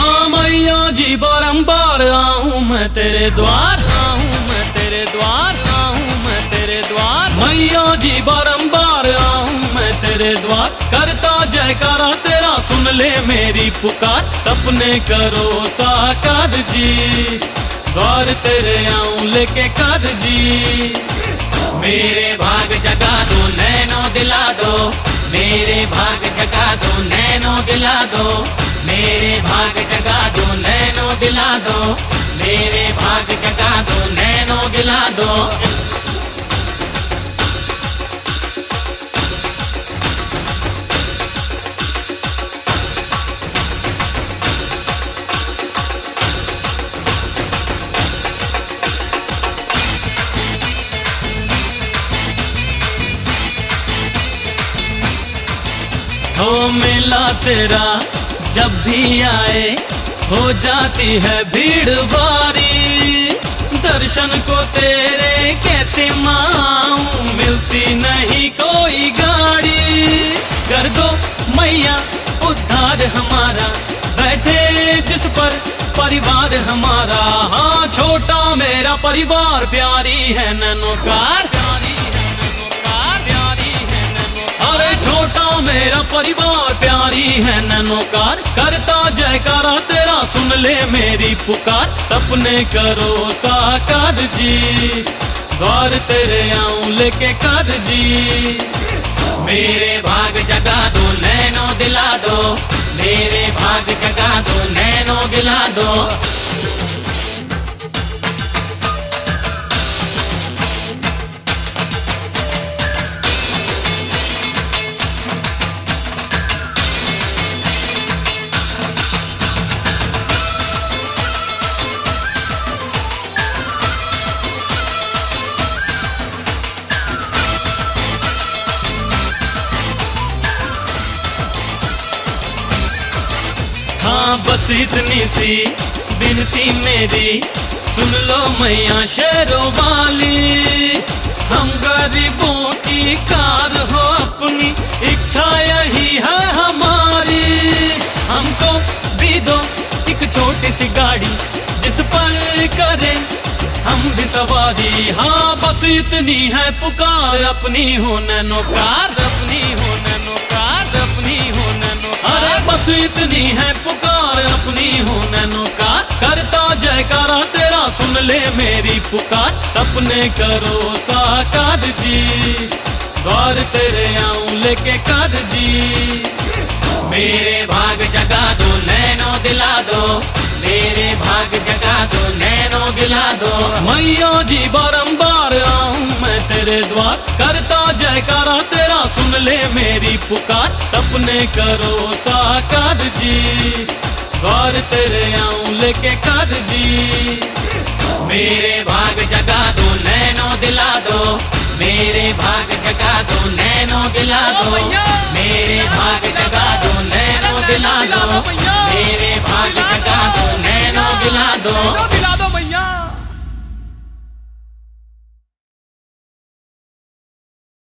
हाँ मैया जी बारंबार आऊं मैं तेरे द्वार, आऊं मैं तेरे द्वार, आऊं मैं तेरे द्वार। मैया जी बारंबार आऊं मैं तेरे द्वार, करता जयकारा तेरा सुन ले मेरी पुकार। सपने करो साकार जी, द्वार तेरे आऊं लेके कर जी। मेरे भाग जगा दो नैनो दिला दो, मेरे भाग जगा दो नैनो दिला दो, मेरे भाग जगा दो नैनो दिला दो, मेरे भाग जगा दो नैनो दिला दो। हो मेला तेरा जब भी आए हो जाती है भीड़ भारी, दर्शन को तेरे कैसे माऊं मिलती नहीं कोई गाड़ी। कर दो मैया उद्धार हमारा, बैठे जिस पर परिवार हमारा। हाँ छोटा मेरा परिवार प्यारी है नैनोकार, अरे छोटा मेरा परिवार प्यारी है नैनोकार। करता जयकारा तेरा सुन ले मेरी पुकार। सपने करो साकार जी, द्वार तेरे आऊं लेके कर जी। मेरे भाग जगा दो नैनो दिला दो, मेरे भाग जगा दो नैनो दिला दो। हाँ बस इतनी सी विनती मेरी सुन लो मैया शेरों वाली। हम गरीबों की कार हो अपनी, इच्छा यही है हमारी। हमको भी दो एक छोटी सी गाड़ी, जिस पर करें हम भी सवारी। हाँ बस इतनी है पुकार, अपनी हो नैनोकार, अपनी हो नैनोकार, अपनी हो नैनोकार। अरे बस इतनी है पुकार, अपनी हो नैनोकार। करता जयकारा तेरा सुन ले मेरी पुकार। सपने करो साकार जी, द्वार तेरे आऊं लेके कर जी। मेरे भाग जगा दो नैनो दिला दो, मेरे भाग जगा दो नैनो दिला दो। मैया जी बारंबार आऊं मैं तेरे द्वार, करता जयकारा तेरा सुन ले मेरी पुकार। सपने करो साकार जी, द्वार तेरे आऊं लेके कर जी। मेरे भाग जगा दो नैनो दिला दो, मेरे भाग जगा दो नैनो दिला दो, मेरे भाग जगा दो नैनो दिला दो, मेरे भाग जगा दो नैनो दिला दो।